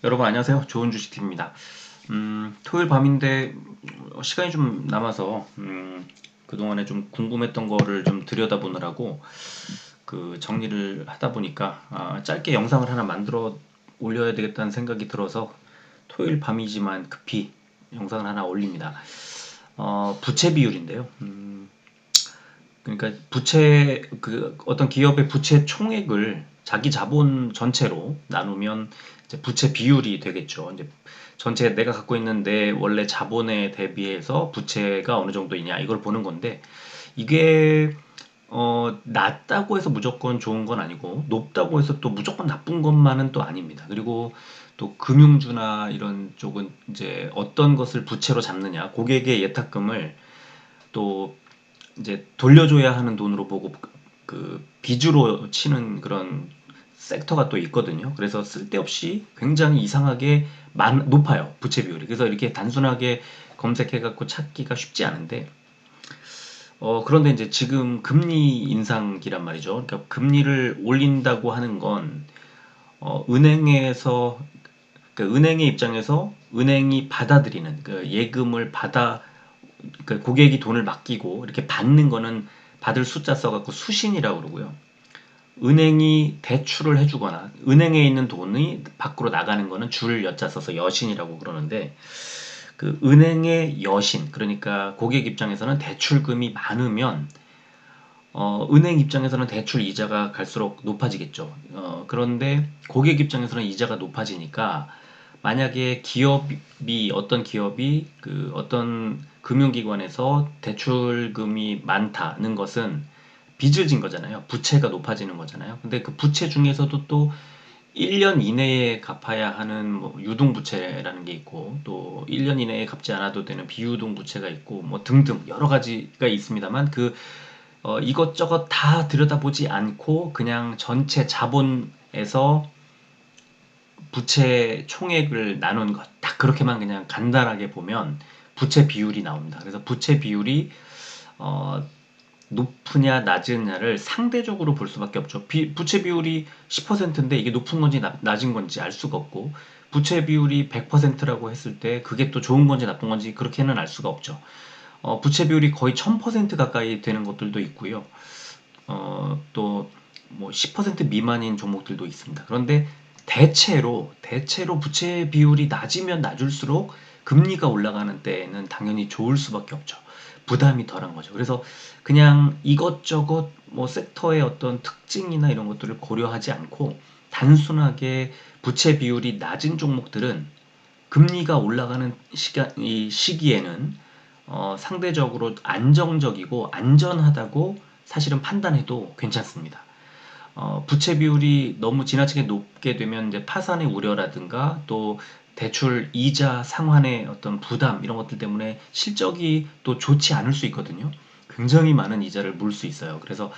여러분 안녕하세요. 좋은 주식TV입니다. 토요일 밤인데 시간이 좀 남아서 그동안에 좀 궁금했던 거를 좀 들여다보느라고 그 정리를 하다 보니까 짧게 영상을 하나 만들어 올려야 되겠다는 생각이 들어서 토요일 밤이지만 급히 영상을 하나 올립니다. 부채 비율인데요. 그러니까 부채 어떤 기업의 부채 총액을 자기 자본 전체로 나누면 이제 부채 비율이 되겠죠. 이제 전체 내가 갖고 있는 내 원래 자본에 대비해서 부채가 어느 정도이냐 이걸 보는 건데 이게 낮다고 해서 무조건 좋은 건 아니고 높다고 해서 또 무조건 나쁜 것만은 또 아닙니다. 그리고 또 금융주나 이런 쪽은 이제 어떤 것을 부채로 잡느냐 고객의 예탁금을 또 이제 돌려줘야 하는 돈으로 보고 그 빚으로 치는 그런 섹터가 또 있거든요. 그래서 쓸데없이 굉장히 이상하게 높아요. 부채 비율이. 그래서 이렇게 단순하게 검색해갖고 찾기가 쉽지 않은데 그런데 이제 지금 금리 인상기란 말이죠. 그러니까 금리를 올린다고 하는 건 은행에서 그러니까 은행의 입장에서 은행이 받아들이는 그 예금을 받아 그 고객이 돈을 맡기고 이렇게 받는 거는 받을 숫자 써갖고 수신이라고 그러고요. 은행이 대출을 해주거나 은행에 있는 돈이 밖으로 나가는 거는 줄 여자 써서 여신이라고 그러는데 그 은행의 여신 그러니까 고객 입장에서는 대출금이 많으면 은행 입장에서는 대출 이자가 갈수록 높아지겠죠. 그런데 고객 입장에서는 이자가 높아지니까 만약에 어떤 기업이 그 어떤 금융기관에서 대출금이 많다는 것은 빚을 진 거잖아요. 부채가 높아지는 거잖아요. 근데 그 부채 중에서도 또 1년 이내에 갚아야 하는 뭐 유동부채라는 게 있고 또 1년 이내에 갚지 않아도 되는 비유동부채가 있고 뭐 등등 여러 가지가 있습니다만 이것저것 다 들여다보지 않고 그냥 전체 자본에서 부채 총액을 나눈 것, 딱 그렇게만 그냥 간단하게 보면 부채 비율이 나옵니다. 그래서 부채 비율이 어, 높으냐 낮으냐를 상대적으로 볼 수밖에 없죠. 부채 비율이 10%인데 이게 높은 건지 낮은 건지 알 수가 없고 부채 비율이 100%라고 했을 때 그게 또 좋은 건지 나쁜 건지 그렇게는 알 수가 없죠. 부채 비율이 거의 1000% 가까이 되는 것들도 있고요. 또 뭐 10% 미만인 종목들도 있습니다. 그런데 대체로 부채 비율이 낮으면 낮을수록 금리가 올라가는 때에는 당연히 좋을 수밖에 없죠. 부담이 덜한 거죠. 그래서 그냥 이것저것 뭐 섹터의 어떤 특징이나 이런 것들을 고려하지 않고 단순하게 부채 비율이 낮은 종목들은 금리가 올라가는 이 시기에는 상대적으로 안정적이고 안전하다고 사실은 판단해도 괜찮습니다. 부채 비율이 너무 지나치게 높게 되면 이제 파산의 우려라든가 또 대출 이자 상환의 어떤 부담 이런 것들 때문에 실적이 또 좋지 않을 수 있거든요. 굉장히 많은 이자를 물 수 있어요. 그래서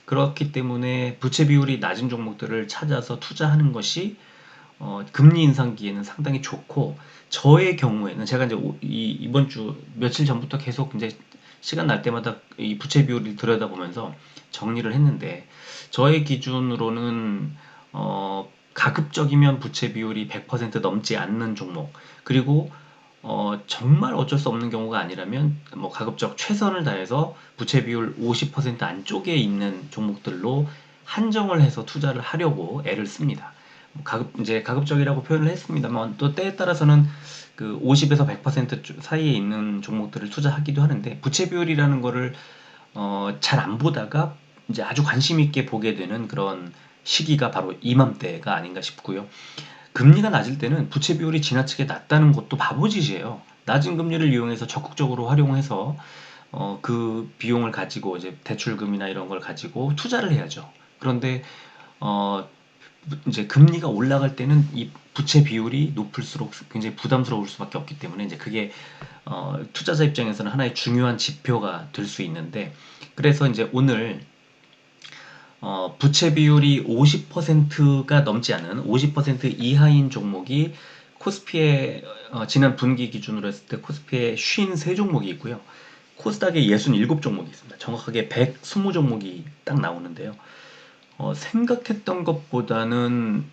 그렇기 때문에 부채 비율이 낮은 종목들을 찾아서 투자하는 것이 금리 인상기에는 상당히 좋고 저의 경우에는 제가 이제 이번 주 며칠 전부터 계속 이제 시간 날 때마다 이 부채 비율을 들여다보면서 정리를 했는데 저의 기준으로는 가급적이면 부채 비율이 100% 넘지 않는 종목 그리고 정말 어쩔 수 없는 경우가 아니라면 뭐 가급적 최선을 다해서 부채 비율 50% 안쪽에 있는 종목들로 한정을 해서 투자를 하려고 애를 씁니다. 이제 가급적이라고 표현을 했습니다만 또 때에 따라서는 그 50에서 100% 사이에 있는 종목들을 투자하기도 하는데 부채 비율이라는 거를 잘 안 보다가 이제 아주 관심 있게 보게 되는 그런 시기가 바로 이맘때가 아닌가 싶고요. 금리가 낮을 때는 부채 비율이 지나치게 낮다는 것도 바보짓이에요. 낮은 금리를 이용해서 적극적으로 활용해서 그 비용을 가지고 이제 대출금이나 이런 걸 가지고 투자를 해야죠. 그런데 어, 이제 금리가 올라갈 때는 이 부채 비율이 높을수록 굉장히 부담스러울 수밖에 없기 때문에 이제 그게 투자자 입장에서는 하나의 중요한 지표가 될 수 있는데 그래서 이제 오늘 부채 비율이 50%가 넘지 않은 50% 이하인 종목이 코스피에 지난 분기 기준으로 했을 때 코스피에 53종목이 있고요. 코스닥에 67종목이 있습니다. 정확하게 120종목이 딱 나오는데요. 생각했던 것보다는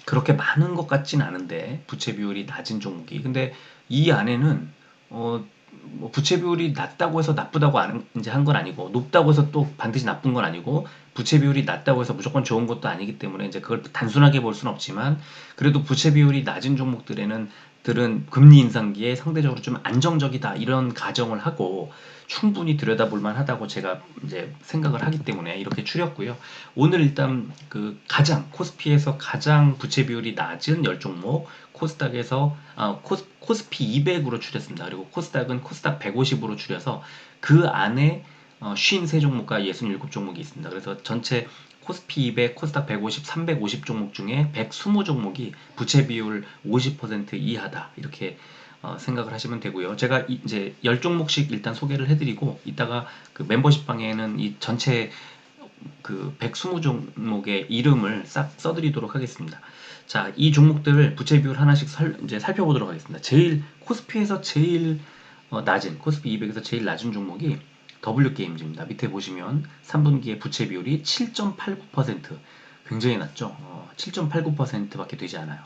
그렇게 많은 것 같진 않은데 부채 비율이 낮은 종목이. 근데 이 안에는 뭐 부채 비율이 낮다고 해서 나쁘다고 이제 한 건 아니고 높다고 해서 또 반드시 나쁜 건 아니고 부채 비율이 낮다고 해서 무조건 좋은 것도 아니기 때문에 이제 그걸 단순하게 볼 수는 없지만 그래도 부채 비율이 낮은 종목들에는 들은 금리 인상기에 상대적으로 좀 안정적이다 이런 가정을 하고 충분히 들여다볼 만하다고 제가 이제 생각을 하기 때문에 이렇게 추렸고요. 오늘 일단 그 가장 코스피에서 가장 부채 비율이 낮은 10종목 코스닥에서 코스피 200으로 추렸습니다. 그리고 코스닥은 코스닥 150으로 추려서 그 안에 53종목과 67종목이 있습니다. 그래서 전체 코스피 200, 코스닥 150, 350 종목 중에 120종목이 부채 비율 50% 이하다. 이렇게 생각을 하시면 되고요. 제가 이제 10종목씩 일단 소개를 해드리고 이따가 그 멤버십 방에는 이 전체 그 120종목의 이름을 싹 써드리도록 하겠습니다. 자, 이 종목들 부채 비율 하나씩 이제 살펴보도록 하겠습니다. 제일 코스피에서 제일 낮은 코스피 200에서 제일 낮은 종목이 W게임즈입니다. 밑에 보시면 3분기의 부채 비율이 7.89% 굉장히 낮죠. 7.89%밖에 되지 않아요.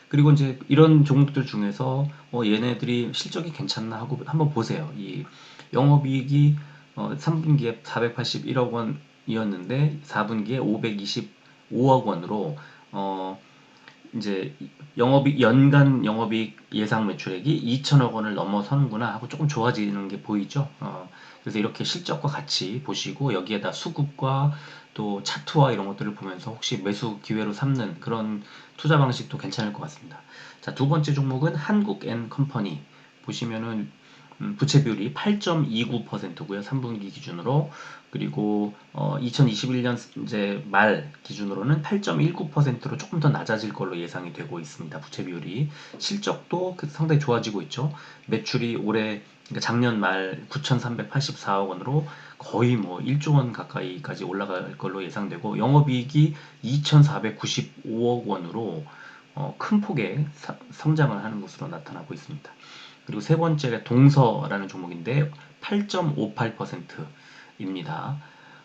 그리고 이제 이런 종목들 중에서 얘네들이 실적이 괜찮나 하고 한번 보세요. 이 영업이익이 3분기에 481억 원이었는데 4분기에 525억 원으로 이제 연간 영업이익 예상 매출액이 2천억 원을 넘어서는구나 하고 조금 좋아지는 게 보이죠. 그래서 이렇게 실적과 같이 보시고 여기에다 수급과 또 차트와 이런 것들을 보면서 혹시 매수 기회로 삼는 그런 투자 방식도 괜찮을 것 같습니다. 자, 두 번째 종목은 한국앤컴퍼니 보시면은 부채 비율이 8.29%고요. 3분기 기준으로. 그리고 2021년 이제 말 기준으로는 8.19%로 조금 더 낮아질 걸로 예상이 되고 있습니다. 부채 비율이. 실적도 상당히 좋아지고 있죠. 매출이 올해 그러니까 작년 말 9,384억 원으로 거의 뭐 1조 원 가까이까지 올라갈 걸로 예상되고 영업이익이 2,495억 원으로 큰 폭의 성장을 하는 것으로 나타나고 있습니다. 그리고 세 번째가 동서라는 종목인데 8.58%입니다.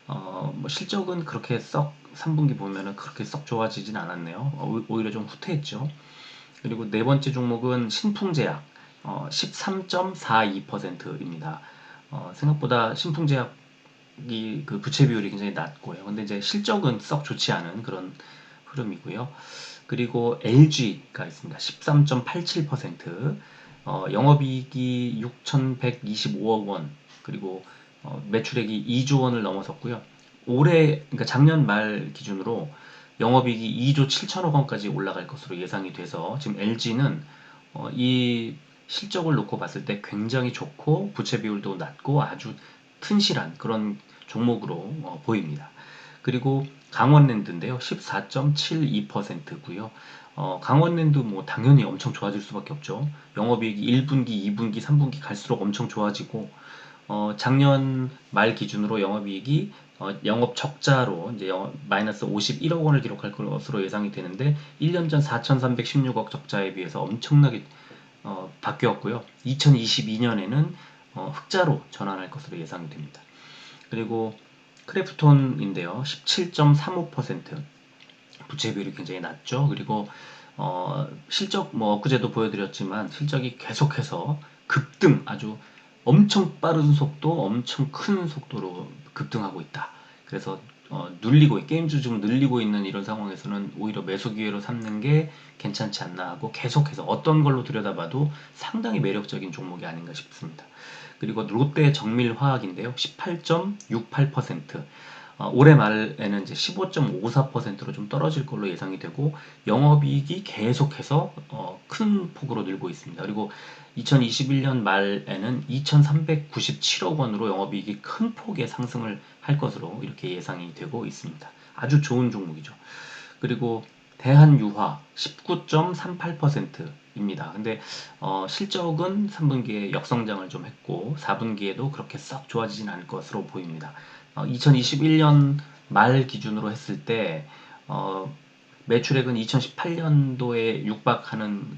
뭐 실적은 그렇게 썩 3분기 보면은 그렇게 썩 좋아지진 않았네요. 오히려 좀 후퇴했죠. 그리고 네 번째 종목은 신풍제약 13.42%입니다. 생각보다 신풍제약이 그 부채 비율이 굉장히 낮고요. 근데 이제 실적은 썩 좋지 않은 그런 흐름이고요. 그리고 LG가 있습니다. 13.87%, 영업이익이 6,125억 원, 그리고 매출액이 2조 원을 넘어섰고요. 올해, 그러니까 작년 말 기준으로 영업이익이 2조 7천억 원까지 올라갈 것으로 예상이 돼서 지금 LG는 이 실적을 놓고 봤을 때 굉장히 좋고 부채 비율도 낮고 아주 튼실한 그런 종목으로 보입니다. 그리고 강원랜드인데요. 14.72%고요. 강원랜드 뭐 당연히 엄청 좋아질 수밖에 없죠. 영업이익이 1분기, 2분기, 3분기 갈수록 엄청 좋아지고 작년 말 기준으로 영업이익이 영업 적자로 이제 마이너스 51억 원을 기록할 것으로 예상이 되는데 1년 전 4,316억 적자에 비해서 엄청나게 바뀌었고요. 2022년에는 흑자로 전환할 것으로 예상이 됩니다. 그리고 크래프톤인데요. 17.35% 부채 비율이 굉장히 낮죠. 그리고 실적 뭐 엊그제도 보여드렸지만 실적이 계속해서 급등 아주 엄청 빠른 속도, 엄청 큰 속도로 급등하고 있다. 그래서 눌리고 게임주 좀 늘리고 있는 이런 상황에서는 오히려 매수 기회로 삼는 게 괜찮지 않나 하고 계속해서 어떤 걸로 들여다봐도 상당히 매력적인 종목이 아닌가 싶습니다. 그리고 롯데 정밀화학인데요. 18.68%. 올해 말에는 이제 15.54%로 좀 떨어질 걸로 예상이 되고 영업이익이 계속해서 큰 폭으로 늘고 있습니다. 그리고 2021년 말에는 2,397억 원으로 영업이익이 큰 폭의 상승을 할 것으로 이렇게 예상이 되고 있습니다. 아주 좋은 종목이죠. 그리고 대한유화 19.38%입니다. 근데 실적은 3분기에 역성장을 좀 했고 4분기에도 그렇게 썩 좋아지진 않을 것으로 보입니다. 2021년 말 기준으로 했을 때 매출액은 2018년도에 육박하는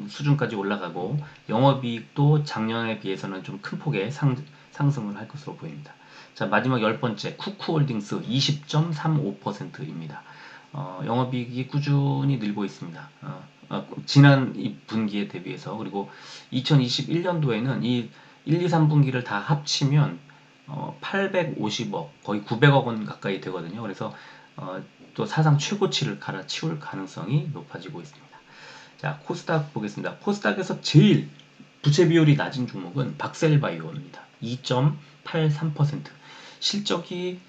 수준까지 올라가고 영업이익도 작년에 비해서는 좀 큰 폭의 상승을 할 것으로 보입니다. 자, 마지막 10번째 쿠쿠홀딩스 20.35%입니다. 영업이익이 꾸준히 늘고 있습니다. 지난 분기에 대비해서. 그리고 2021년도에는 이 1, 2, 3분기를 다 합치면 850억, 거의 900억 원 가까이 되거든요. 그래서 또 사상 최고치를 갈아치울 가능성이 높아지고 있습니다. 자, 코스닥 보겠습니다. 코스닥에서 제일 부채 비율이 낮은 종목은 박셀바이오입니다. 2.83%. 실적이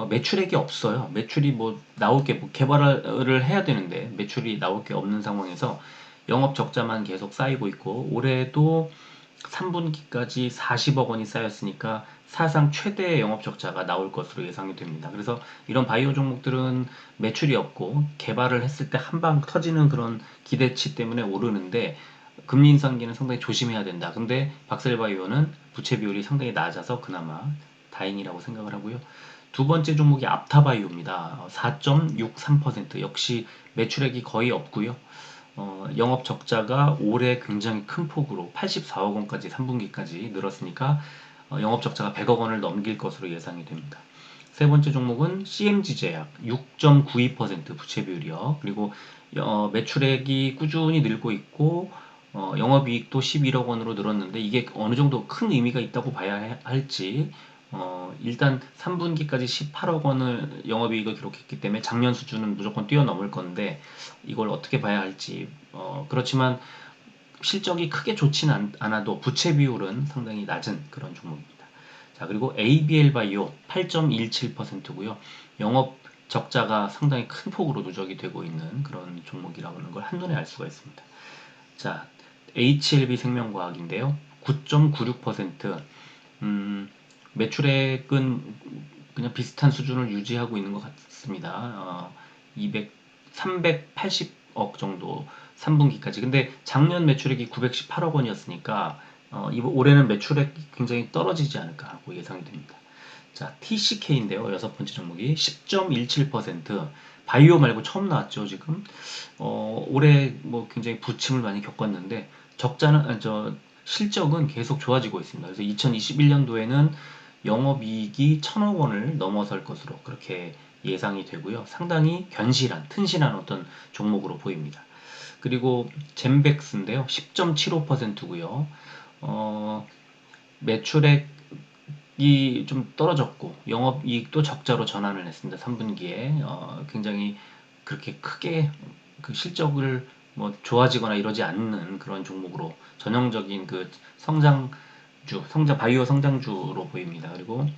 매출액이 없어요. 매출이 뭐 나올 게 뭐 개발을 해야 되는데 매출이 나올 게 없는 상황에서 영업 적자만 계속 쌓이고 있고, 올해도 3분기까지 40억 원이 쌓였으니까 사상 최대의 영업 적자가 나올 것으로 예상이 됩니다. 그래서 이런 바이오 종목들은 매출이 없고 개발을 했을 때 한 방 터지는 그런 기대치 때문에 오르는데, 금리 인상기는 상당히 조심해야 된다. 근데 박셀바이오는 부채 비율이 상당히 낮아서 그나마 다행이라고 생각을 하고요. 두 번째 종목이 앞타바이오입니다. 4.63%. 역시 매출액이 거의 없고요. 영업 적자가 올해 굉장히 큰 폭으로 84억 원까지 3분기까지 늘었으니까 영업 적자가 100억 원을 넘길 것으로 예상이 됩니다. 세 번째 종목은 CMG제약 6.92% 부채 비율이요. 그리고 매출액이 꾸준히 늘고 있고 영업이익도 11억 원으로 늘었는데, 이게 어느 정도 큰 의미가 있다고 봐야 할지, 일단 3분기까지 18억 원을 영업이익을 기록했기 때문에 작년 수준은 무조건 뛰어넘을 건데, 이걸 어떻게 봐야 할지. 그렇지만 실적이 크게 좋지는 않아도 부채 비율은 상당히 낮은 그런 종목입니다. 자, 그리고 ABL 바이오 8.17%고요. 영업 적자가 상당히 큰 폭으로 누적이 되고 있는 그런 종목이라는 걸 한눈에 알 수가 있습니다. 자, HLB 생명과학인데요. 9.96%. 매출액은 그냥 비슷한 수준을 유지하고 있는 것 같습니다. 380억 정도 3분기까지. 근데 작년 매출액이 918억 원이었으니까 올해는 매출액이 굉장히 떨어지지 않을까 하고 예상이 됩니다. 자, TCK인데요. 여섯 번째 종목이 10.17%. 바이오 말고 처음 나왔죠, 지금. 올해 뭐 굉장히 부침을 많이 겪었는데 실적은 계속 좋아지고 있습니다. 그래서 2021년도에는 영업이익이 1,000억 원을 넘어설 것으로 그렇게 예상이 되고요. 상당히 튼실한 어떤 종목으로 보입니다. 그리고 젠백스인데요. 10.75%고요. 매출액이 좀 떨어졌고 영업이익도 적자로 전환을 했습니다. 3분기에 굉장히 그렇게 크게 그 실적을 뭐 좋아지거나 이러지 않는 그런 종목으로, 전형적인 그 바이오 성장주로 보입니다. 그리고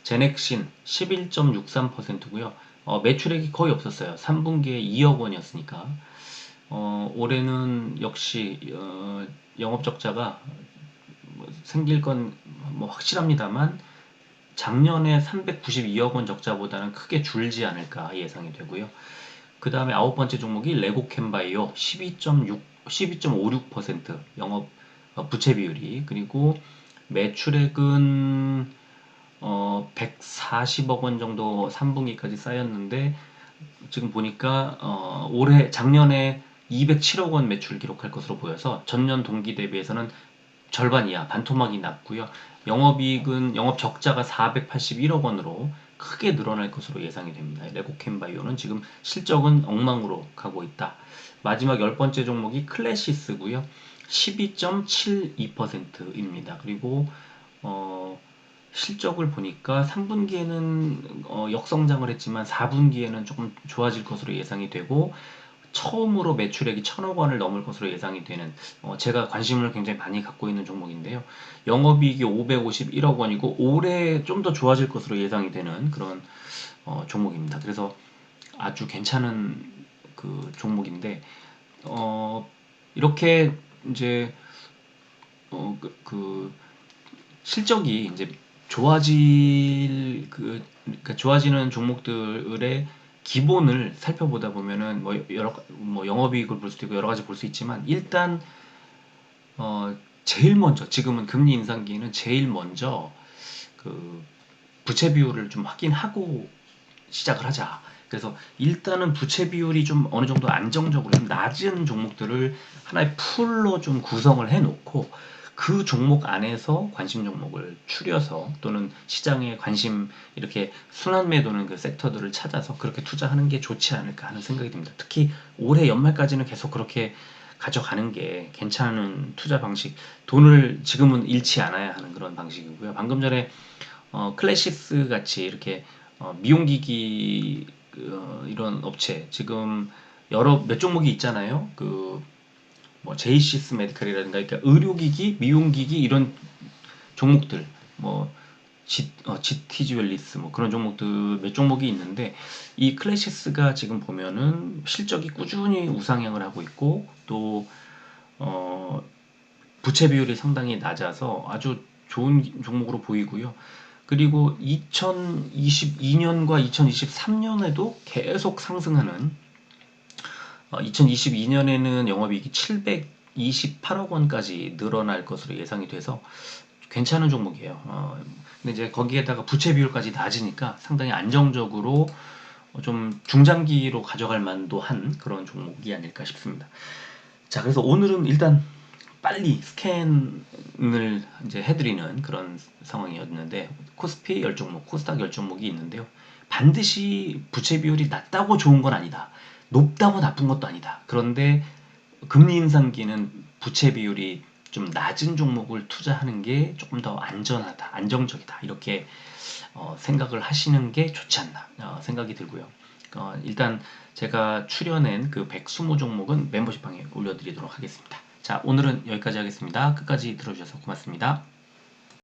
제넥신 11.63%고요. 매출액이 거의 없었어요. 3분기에 2억 원이었으니까. 올해는 역시 영업 적자가 생길 건 뭐 확실합니다만, 작년에 392억 원 적자보다는 크게 줄지 않을까 예상이 되고요. 그 다음에 아홉 번째 종목이 레고캠바이오 12.56% 영업 부채 비율이. 그리고 매출액은 140억 원 정도 3분기까지 쌓였는데, 지금 보니까 작년에 207억 원 매출 기록할 것으로 보여서 전년 동기 대비해서는 절반 이하, 반토막이 났고요. 영업 적자가 481억 원으로 크게 늘어날 것으로 예상이 됩니다. 레고캠바이오는 지금 실적은 엉망으로 가고 있다. 마지막 열 번째 종목이 클래시스고요. 12.72%입니다. 그리고 실적을 보니까 3분기에는 역성장을 했지만 4분기에는 조금 좋아질 것으로 예상이 되고, 처음으로 매출액이 1,000억 원을 넘을 것으로 예상이 되는, 제가 관심을 굉장히 많이 갖고 있는 종목인데요. 영업이익이 551억 원이고 올해 좀 더 좋아질 것으로 예상이 되는 그런 종목입니다. 그래서 아주 괜찮은 그 종목인데, 이렇게 이제 그 실적이 이제 그러니까 좋아지는 종목들의 기본을 살펴보다 보면은 뭐 영업이익을 볼 수도 있고 여러 가지 볼 수 있지만, 일단 제일 먼저, 지금은 금리 인상기는 제일 먼저 그 부채 비율을 좀 확인하고 시작을 하자. 그래서 일단은 부채 비율이 좀 어느 정도 안정적으로 좀 낮은 종목들을 하나의 풀로 좀 구성을 해놓고, 그 종목 안에서 관심 종목을 추려서 또는 시장에 관심 이렇게 순환 매도는 그 섹터들을 찾아서 그렇게 투자하는 게 좋지 않을까 하는 생각이 듭니다. 특히 올해 연말까지는 계속 그렇게 가져가는 게 괜찮은 투자 방식, 돈을 지금은 잃지 않아야 하는 그런 방식이고요. 방금 전에 클래시스 같이 이렇게 미용기기 이런 업체 지금 여러 몇 종목이 있잖아요. 그 뭐 제이시스 메디칼이라든가 그러니까 의료기기, 미용기기 이런 종목들 뭐 GT 듀얼리스 뭐 그런 종목들 몇 종목이 있는데 이 클래시스가 지금 보면은 실적이 꾸준히 우상향을 하고 있고 또 어, 부채 비율이 상당히 낮아서 아주 좋은 종목으로 보이고요. 그리고 2022년과 2023년에도 계속 상승하는 2022년에는 영업이익이 728억 원까지 늘어날 것으로 예상이 돼서 괜찮은 종목이에요. 근데 이제 거기에다가 부채 비율까지 낮으니까 상당히 안정적으로 좀 중장기로 가져갈 만도 한 그런 종목이 아닐까 싶습니다. 자, 그래서 오늘은 일단 빨리 스캔을 이제 해드리는 그런 상황이었는데 코스피 10종목, 코스닥 10종목이 있는데요. 반드시 부채 비율이 낮다고 좋은 건 아니다. 높다고 나쁜 것도 아니다. 그런데 금리 인상기는 부채 비율이 좀 낮은 종목을 투자하는 게 조금 더 안전하다, 안정적이다. 이렇게 생각을 하시는 게 좋지 않나 생각이 들고요. 일단 제가 추려낸 그 120종목은 멤버십방에 올려드리도록 하겠습니다. 자, 오늘은 여기까지 하겠습니다. 끝까지 들어주셔서 고맙습니다.